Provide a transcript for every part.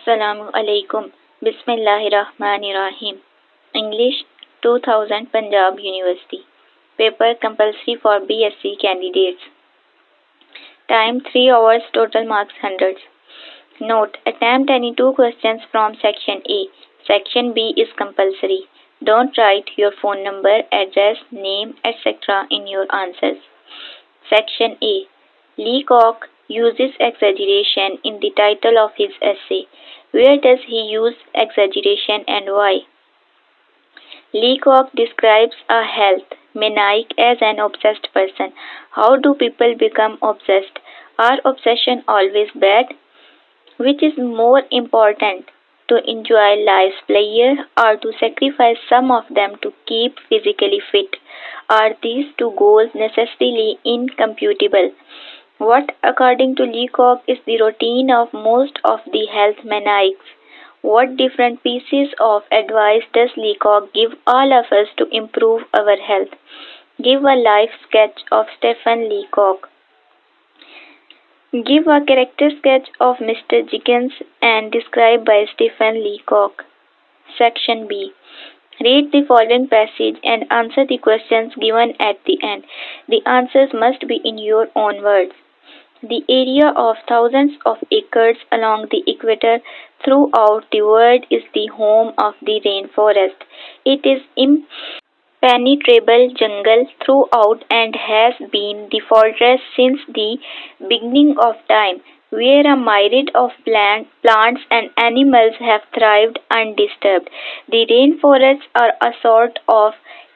Assalamu alaikum. Bismillahirrahmanirrahim. English 2000 Punjab University. Paper compulsory for BSc candidates. Time 3 hours, total marks 100. Note: attempt any two questions from section A. Section B is compulsory. Don't write your phone number, address, name, etc. in your answers. Section A. Leacock uses exaggeration in the title of his essay. Where does he use exaggeration and why? Leacock describes a health maniac as an obsessed person. How do people become obsessed? Are obsession always bad? Which is more important, to enjoy life's pleasure or to sacrifice some of them to keep physically fit? Are these two goals necessarily incompatible? What, according to Leacock, is the routine of most of the health maniacs? What different pieces of advice does Leacock give all of us to improve our health? Give a life sketch of Stephen Leacock. Give a character sketch of Mr. Jickens and described by Stephen Leacock. Section B. Read the following passage and answer the questions given at the end. The answers must be in your own words. The area of thousands of acres along the equator throughout the world is the home of the rainforest. It is impenetrable jungle throughout and has been the fortress since the beginning of time, where a myriad of plants and animals have thrived undisturbed. The rainforests are a sort of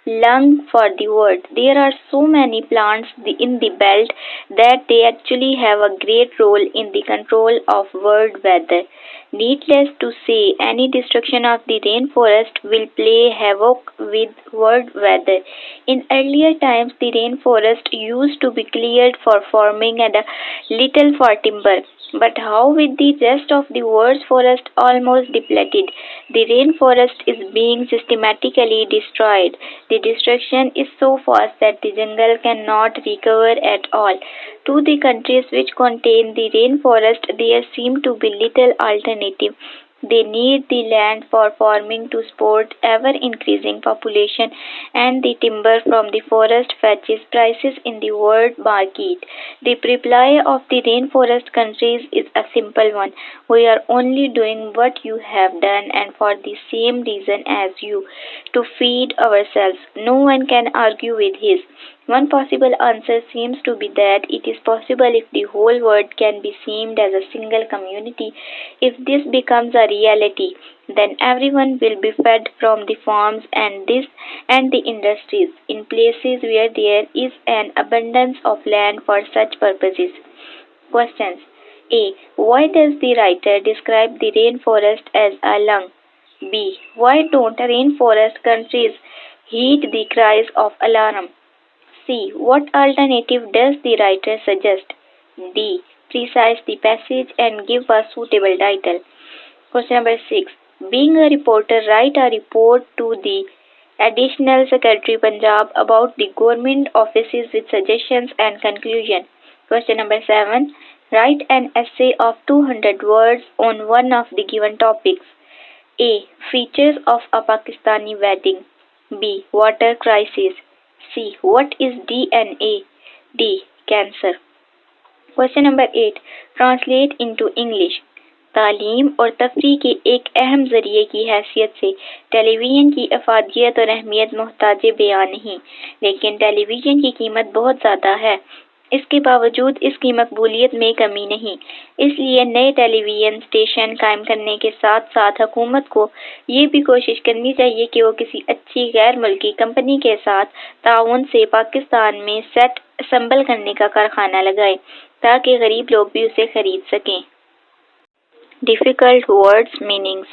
lung for the world. There are so many plants in the belt that they actually have a great role in the control of world weather. Needless to say, any destruction of the rainforest will play havoc with world weather. In earlier times, the rainforest used to be cleared for farming and a little for timber. But how with the rest of the world's forest almost depleted, the rainforest is being systematically destroyed. The destruction is so fast that the jungle cannot recover at all. To the countries which contain the rainforest, there seems to be little alternative. They need the land for farming to support ever increasing population, and the timber from the forest fetches prices in the world market. The reply of the rainforest countries is a simple one: we are only doing what you have done and for the same reason as you, to feed ourselves. No one can argue with his. One possible answer seems to be that it is possible if the whole world can be seen as a single community. If this becomes a reality, then everyone will be fed from the farms and the industries in places where there is an abundance of land for such purposes. Questions. A. Why does the writer describe the rainforest as a lung? B. Why don't rainforest countries heed the cries of alarm? C. What alternative does the writer suggest? D. Precise the passage and give a suitable title. Question number 6. Being a reporter, write a report to the Additional Secretary Punjab about the government offices with suggestions and conclusion. Question number 7. Write an essay of 200 words on one of the given topics. A. Features of a Pakistani wedding. B. Water crisis. C. What is DNA? D. Cancer. Question number 8. Translate into English. तालीम और तफरीह के एक अहम ज़रिए की हैसियत से television की अफादियत और अहमियत मोहताज बयान नहीं, लेकिन टेलीविज़न की कीमत बहुत ज़्यादा है। इसके बावजूद इसकी मकबूलियत में कमी नहीं। इसलिए नए टेलीविज़न स्टेशन कायम करने के साथ साथ हुकूमत को ये भी कोशिश करनी चाहिए कि वो किसी अच्छी गैर मुल्की कंपनी के साथ ताउन से पाकिस्तान में सेट असम्बल करने का कारखाना लगाए, ताकि गरीब लोग भी उसे खरीद सकें। Difficult words meanings.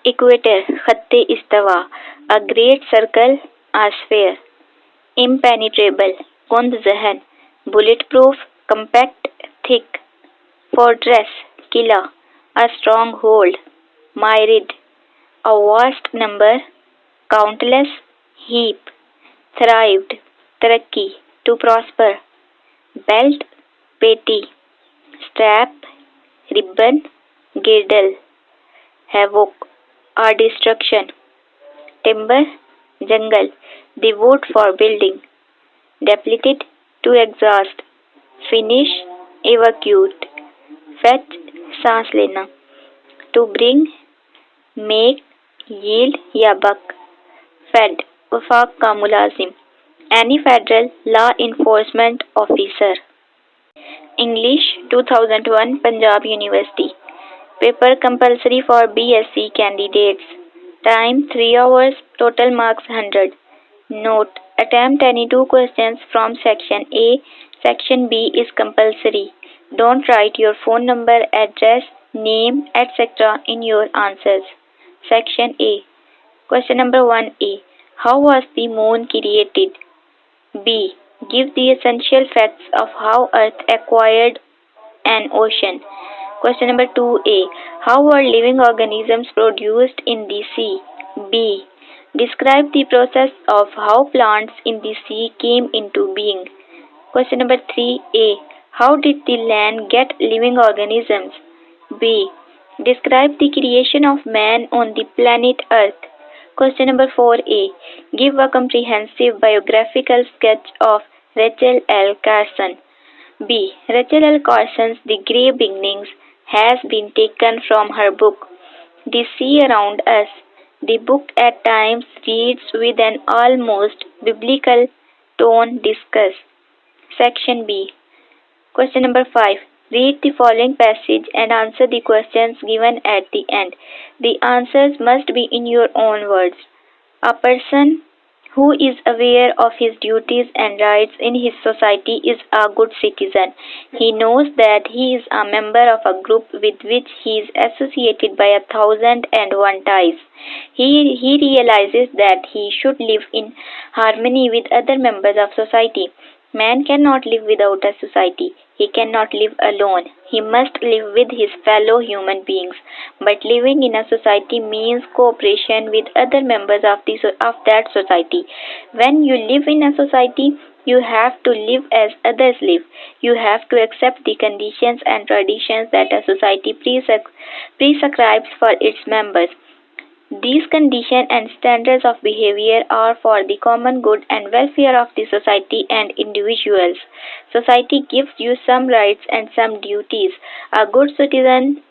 Equator, खत्ते इस्तवा. A great circle, a sphere. Impenetrable, कुंद जहन. Bulletproof, compact, thick. Fortress, Qila. A stronghold. Myriad, a vast number. Countless, heap. Thrived, तरक्की, to prosper. Belt, पेटी. Strap, ribbon, girdle. havoc or destruction. Timber, jungle, the wood for building. Depleted, to exhaust. Finish, evacuate. Fetch, सांस लेना. To bring, make, yield या buck. Fed, वफाक का मुलाजिम. Any federal law enforcement officer. English 2001 Punjab University. Paper compulsory for BSc candidates. Time 3 hours. Total marks 100. Note: attempt any two questions from section A. Section B is compulsory. Don't write your phone number, address, name, etc. in your answers. Section A. Question number 1A. How was the moon created? B. Give the essential facts of how Earth acquired an ocean. Question number 2A. How were living organisms produced in the sea? B. Describe the process of how plants in the sea came into being. Question number 3A. How did the land get living organisms? B. Describe the creation of man on the planet Earth. Question number 4A. Give a comprehensive biographical sketch of Rachel L. Carson. B. Rachel L. Carson's The Grey Beginnings has been taken from her book, The Sea Around Us. The book at times reads with an almost biblical tone. Discuss. Section B. Question number 5. Read the following passage and answer the questions given at the end. The answers must be in your own words. A person who is aware of his duties and rights in his society is a good citizen. He knows that he is a member of a group with which he is associated by 1,001 ties. He realizes that he should live in harmony with other members of society. Man cannot live without a society. He cannot live alone. He must live with his fellow human beings. But living in a society means cooperation with other members of that society. When you live in a society, you have to live as others live. You have to accept the conditions and traditions that a society prescribes for its members. These conditions and standards of behavior are for the common good and welfare of the society and individuals. Society gives you some rights and some duties. A good citizen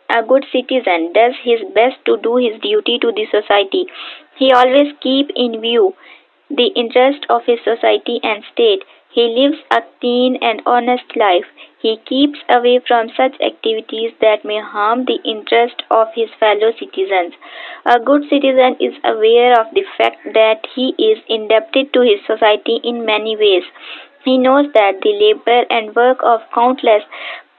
does his best to do his duty to the society. He always keeps in view the interest of his society and state. He lives a clean and honest life. He keeps away from such activities that may harm the interest of his fellow citizens. A good citizen is aware of the fact that he is indebted to his society in many ways. He knows that the labor and work of countless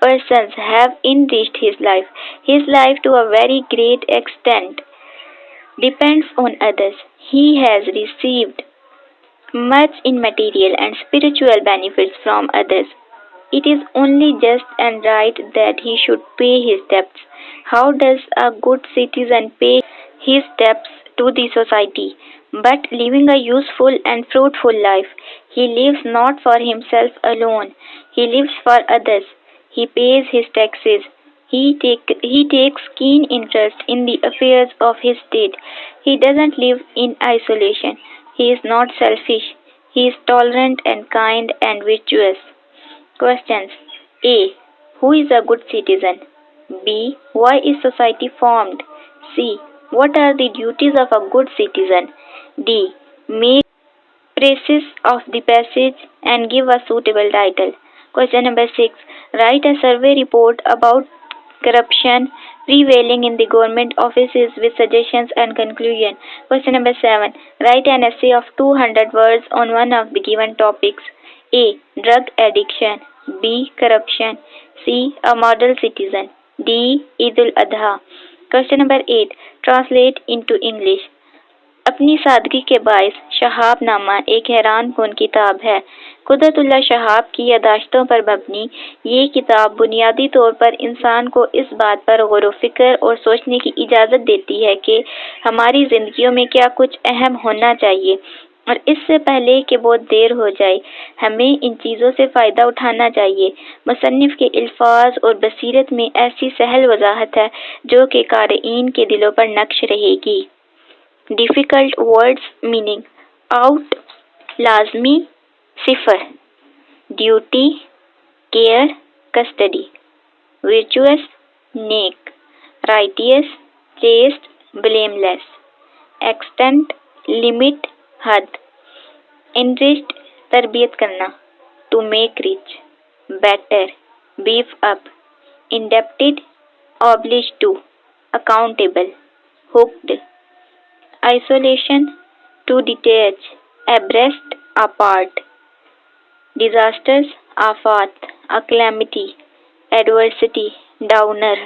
persons have enriched his life. His life, to a very great extent, depends on others. He has received much in material and spiritual benefits from others. It is only just and right that he should pay his debts. How does a good citizen pay his debts to the society? But living a useful and fruitful life. He lives not for himself alone. He lives for others. He pays his taxes. He takes keen interest in the affairs of his state. He doesn't live in isolation. He is not selfish. He is tolerant and kind and virtuous. Questions. A. Who is a good citizen? B. Why is society formed? C. What are the duties of a good citizen? D. Make traces of the passage and give a suitable title. Question number 6. Write a survey report about corruption prevailing in the government offices with suggestions and conclusion. Question number 7. Write an essay of 200 words on one of the given topics. A. Drug addiction. B. Corruption. C. A model citizen. D. Eid al-Adha. Question number 8. Translate into English. अपनी सादगी के बायस शहाब नामा एक हैरान कुन किताब है। कुदरतुल्लाह शहाब की यादाश्तों पर मबनी ये किताब बुनियादी तौर पर इंसान को इस बात पर गौर व फिक्र और सोचने की इजाज़त देती है कि हमारी ज़िंदगियों में क्या कुछ अहम होना चाहिए। और इससे पहले कि बहुत देर हो जाए हमें इन चीज़ों से फ़ायदा उठाना चाहिए। मुसन्निफ़ के अल्फाज और बसीरत में ऐसी सहल वजाहत है जो कि क़ारिईन के दिलों पर नक्श रहेगी। डिफ़िकल्ट वर्ड्स मीनिंग आउट लाज़मी सिफर ड्यूटी केयर कस्टडी virtuous नेक righteous chaste blameless extent limit हद enriched तरबियत करना to make rich better beef up indebted obliged to accountable hooked isolation to detach abreast apart disasters आफात a calamity adversity downer